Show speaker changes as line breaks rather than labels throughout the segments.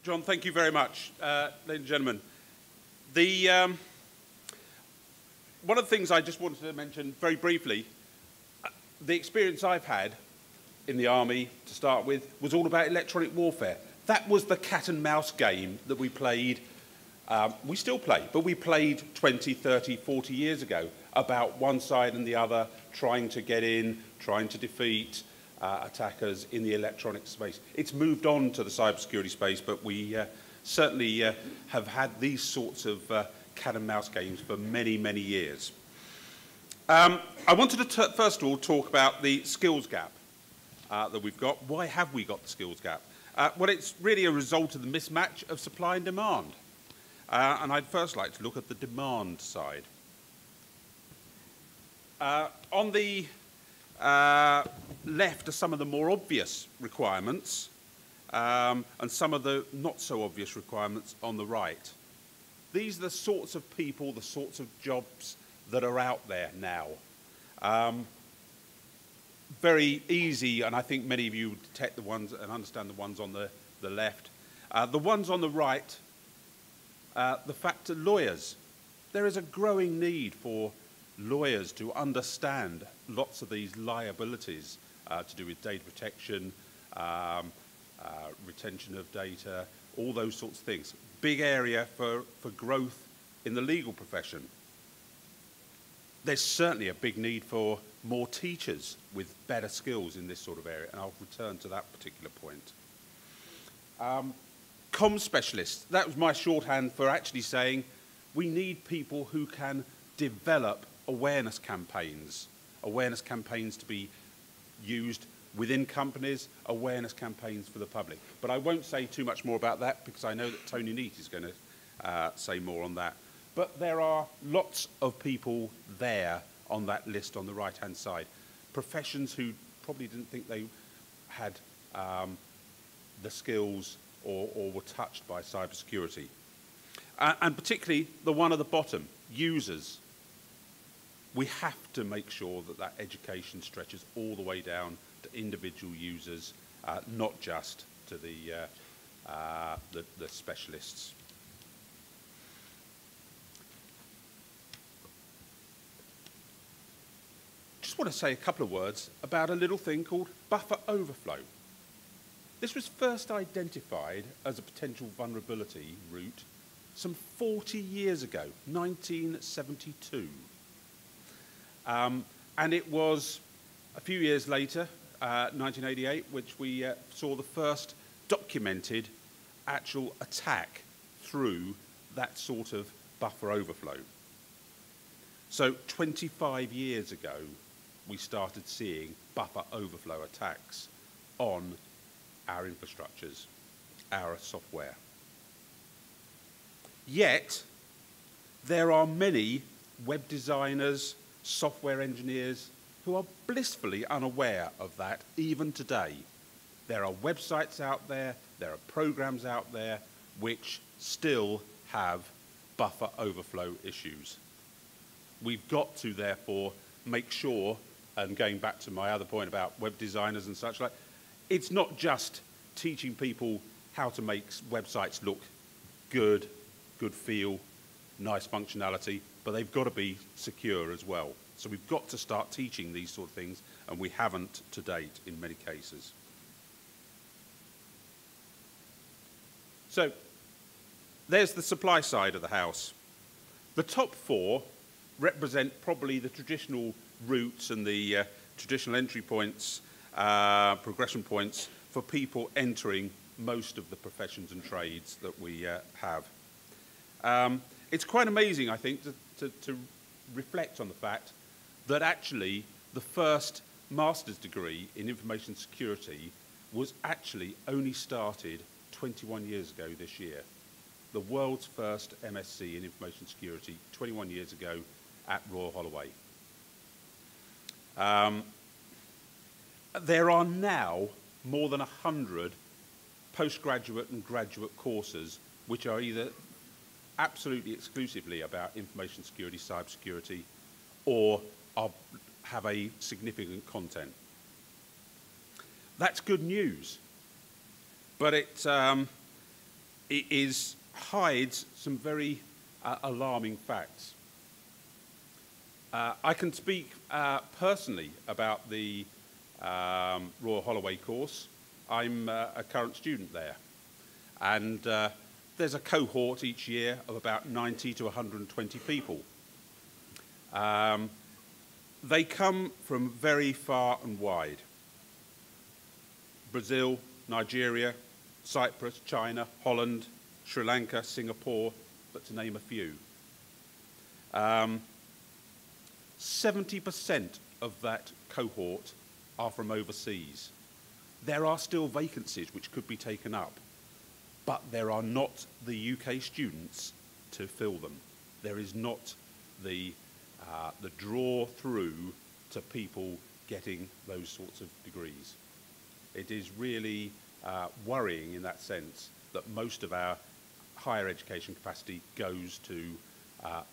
John, thank you very much. Ladies and gentlemen, one of the things I just wanted to mention very briefly, the experience I've had in the army, to start with, was all about electronic warfare. That was the cat and mouse game that we played, we still play, but we played 20, 30, 40 years ago, about one side and the other, trying to get in, trying to defeat attackers in the electronic space. It's moved on to the cybersecurity space, but we certainly have had these sorts of cat and mouse games for many, many years. I wanted to first of all talk about the skills gap that we've got. Why have we got the skills gap? Well, it's really a result of the mismatch of supply and demand. And I'd first like to look at the demand side. On the left are some of the more obvious requirements and some of the not so obvious requirements on the right. These are the sorts of people, the sorts of jobs that are out there now. Very easy, and I think many of you detect the ones and understand the ones on the left. The ones on the right, the fact that lawyers, there is a growing need for lawyers to understand lots of these liabilities to do with data protection, retention of data, all those sorts of things. Big area for growth in the legal profession. There's certainly a big need for more teachers with better skills in this sort of area, and I'll return to that particular point. Comm specialists, that was my shorthand for actually saying we need people who can develop awareness campaigns to be used within companies, awareness campaigns for the public. But I won't say too much more about that because I know that Tony Neat is going to say more on that. But there are lots of people there on that list on the right-hand side. Professions who probably didn't think they had the skills or were touched by cybersecurity. And particularly the one at the bottom, users. We have to make sure that that education stretches all the way down to individual users, not just to the specialists. Just want to say a couple of words about a little thing called buffer overflow. This was first identified as a potential vulnerability route some 40 years ago, 1972. And it was a few years later, 1988, which we saw the first documented actual attack through that sort of buffer overflow. So 25 years ago, we started seeing buffer overflow attacks on our infrastructures, our software. Yet, there are many web designers, software engineers who are blissfully unaware of that even today. There are websites out there are programs out there which still have buffer overflow issues. We've got to therefore make sure, and going back to my other point about web designers and such like, it's not just teaching people how to make websites look good feel, nice functionality, but they've got to be secure as well. So we've got to start teaching these sort of things, and we haven't to date in many cases. So there's the supply side of the house. The top four represent probably the traditional routes and the traditional entry points, progression points for people entering most of the professions and trades that we have. It's quite amazing, I think, to reflect on the fact that actually the first master's degree in information security was actually only started 21 years ago this year. The world's first MSc in information security, 21 years ago at Royal Holloway. There are now more than 100 postgraduate and graduate courses which are either absolutely exclusively about information security, cybersecurity, or have a significant content. That's good news, but hides some very alarming facts. I can speak personally about the Royal Holloway course. I'm a current student there, and there's a cohort each year of about 90 to 120 people. They come from very far and wide. Brazil, Nigeria, Cyprus, China, Holland, Sri Lanka, Singapore, but to name a few. 70% of that cohort are from overseas. There are still vacancies which could be taken up, but there are not the UK students to fill them. There is not the draw through to people getting those sorts of degrees. It is really worrying in that sense that most of our higher education capacity goes to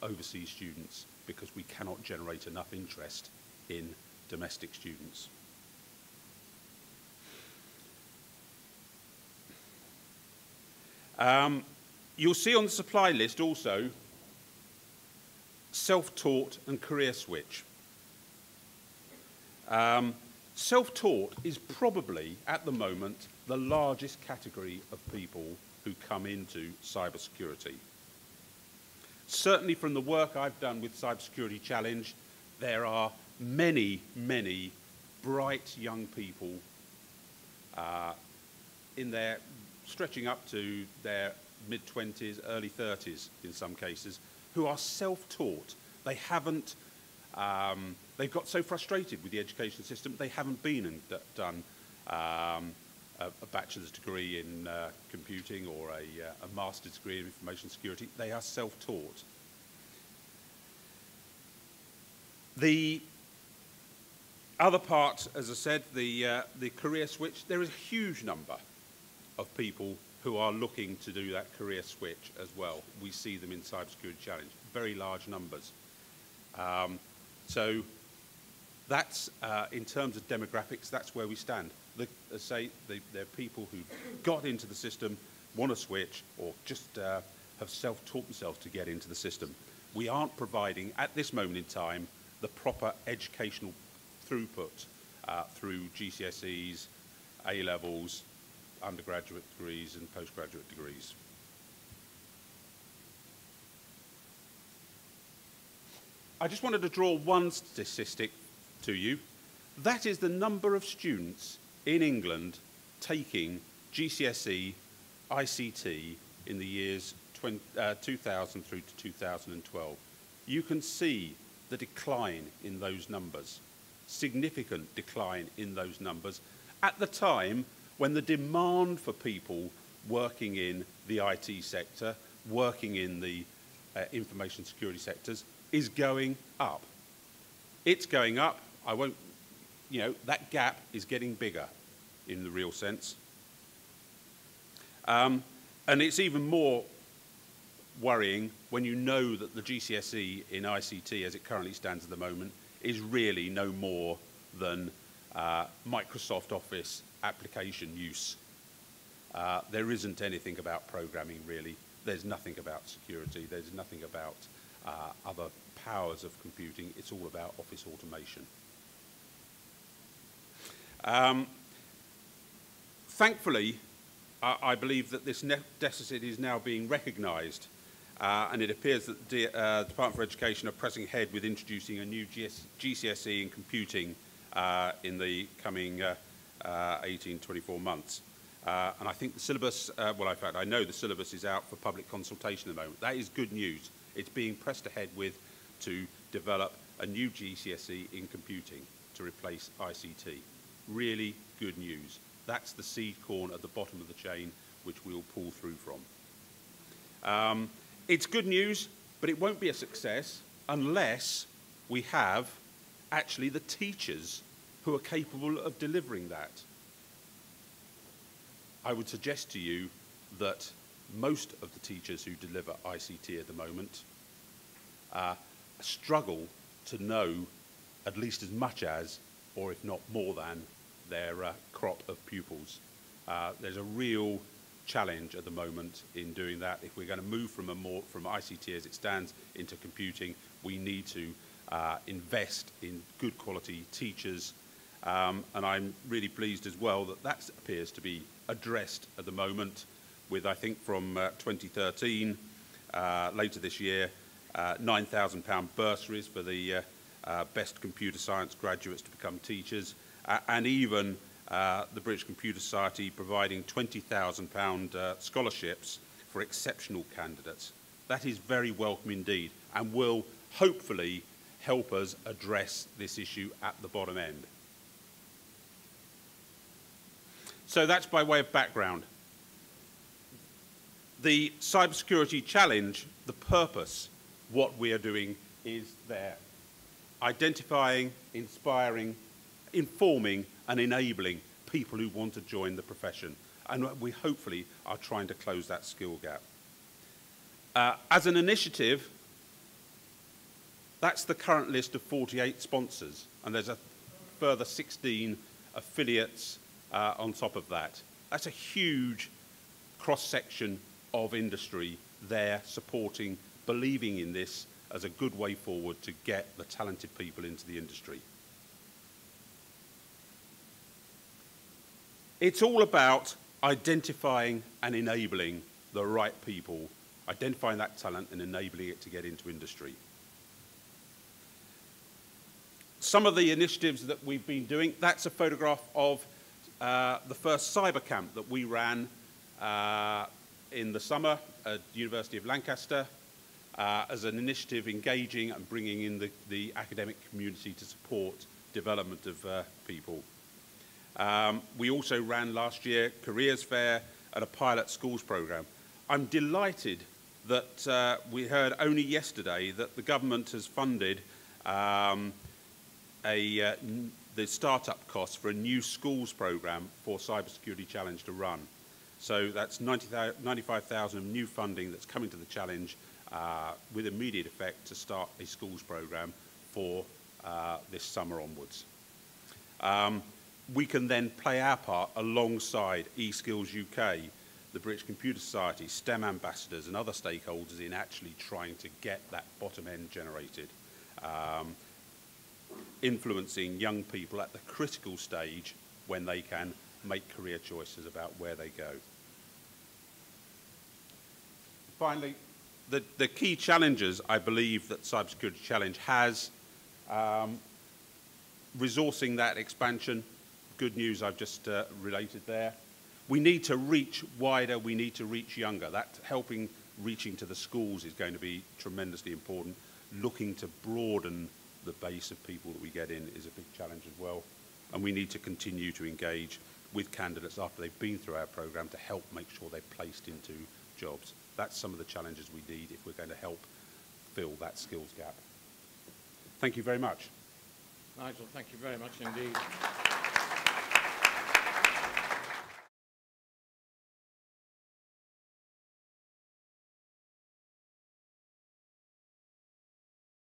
overseas students because we cannot generate enough interest in domestic students. You'll see on the supply list also self-taught and career switch. Self-taught is probably, at the moment, the largest category of people who come into cybersecurity. Certainly from the work I've done with Cybersecurity Challenge, there are many, many bright young people in their stretching up to their mid-20s, early 30s in some cases, who are self-taught. They haven't, they've got so frustrated with the education system, they haven't been and done a bachelor's degree in computing or a master's degree in information security. They are self-taught. The other part, as I said, the career switch, there is a huge number of people who are looking to do that career switch as well. We see them in Cybersecurity Challenge, very large numbers. So that's, in terms of demographics, that's where we stand. There are people who got into the system, want to switch, or just have self-taught themselves to get into the system. We aren't providing, at this moment in time, the proper educational throughput through GCSEs, A-levels, undergraduate degrees and postgraduate degrees. I just wanted to draw one statistic to you. That is the number of students in England taking GCSE ICT in the years 2000 through to 2012. You can see the decline in those numbers, significant decline in those numbers at the time when the demand for people working in the IT sector, working in the information security sectors is going up. It's going up. I won't, you know, that gap is getting bigger in the real sense. And it's even more worrying when you know that the GCSE in ICT as it currently stands at the moment is really no more than Microsoft Office application use. There isn't anything about programming really. There's nothing about security. There's nothing about other powers of computing. It's all about office automation. Thankfully, I believe that this deficit is now being recognised, and it appears that the Department for Education are pressing ahead with introducing a new GCSE in computing in the coming 18-24 months. And I think the syllabus, well, in fact, I know the syllabus is out for public consultation at the moment. That is good news. It's being pressed ahead with to develop a new GCSE in computing to replace ICT. Really good news. That's the seed corn at the bottom of the chain, which we'll pull through from. It's good news, but it won't be a success unless we have actually the teachers who are capable of delivering that. I would suggest to you that most of the teachers who deliver ICT at the moment struggle to know at least as much as, or if not more than, their crop of pupils. There's a real challenge at the moment in doing that. If we're going to move from ICT as it stands into computing, we need to invest in good quality teachers, and I'm really pleased as well that that appears to be addressed at the moment with, I think, from 2013, later this year, £9,000 bursaries for the best computer science graduates to become teachers, and even the British Computer Society providing £20,000 scholarships for exceptional candidates. That is very welcome indeed, and will hopefully help us address this issue at the bottom end. So that's by way of background. The cybersecurity challenge, the purpose, what we are doing is there. Identifying, inspiring, informing and enabling people who want to join the profession. And we hopefully are trying to close that skill gap. As an initiative, that's the current list of 48 sponsors, and there's a further 16 affiliates on top of that. That's a huge cross-section of industry there supporting, believing in this as a good way forward to get the talented people into the industry. It's all about identifying and enabling the right people, identifying that talent and enabling it to get into industry. Some of the initiatives that we've been doing, that's a photograph of the first cyber camp that we ran in the summer at the University of Lancaster as an initiative engaging and bringing in the academic community to support development of people. We also ran last year Careers Fair and a pilot schools programme. I'm delighted that we heard only yesterday that the government has funded the startup costs for a new schools programme for Cybersecurity Challenge to run. So that's 95,000 of new funding that's coming to the challenge with immediate effect to start a schools programme for this summer onwards. We can then play our part alongside eSkills UK, the British Computer Society, STEM ambassadors and other stakeholders in actually trying to get that bottom end generated. Influencing young people at the critical stage when they can make career choices about where they go. Finally, the key challenges I believe that Cybersecurity Challenge has, resourcing that expansion, good news I've just related there. We need to reach wider, we need to reach younger. That helping reaching to the schools is going to be tremendously important. Looking to broaden the base of people that we get in is a big challenge as well. And we need to continue to engage with candidates after they've been through our programme to help make sure they're placed into jobs. That's some of the challenges we need if we're going to help fill that skills gap. Thank you very much.
Nigel, thank you very much indeed.